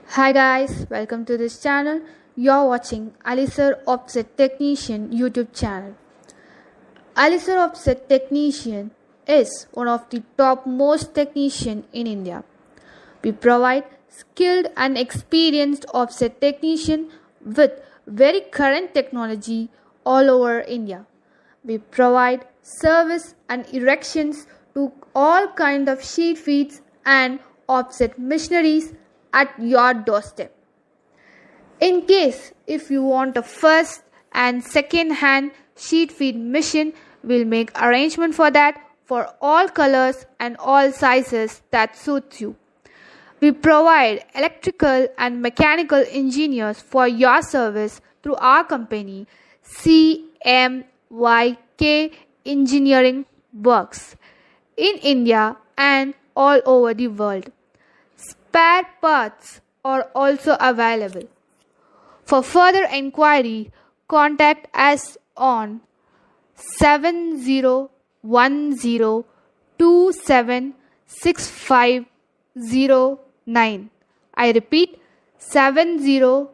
Hi guys, welcome to this channel. You're watching Alisir Offset Technician YouTube channel. Alisir Offset Technician is one of the top most technician in India. We provide skilled and experienced offset technician with very current technology all over India. We provide service and erections to all kind of sheet feeds and offset machineries at your doorstep. In case if you want a first and second hand sheet feed machine, we'll make arrangement for that for all colors and all sizes that suits you. We provide electrical and mechanical engineers for your service through our company CMYK Engineering Works in India and all over the world. Spare parts are also available. For further inquiry, contact us on 7010276509. I repeat 7010276509.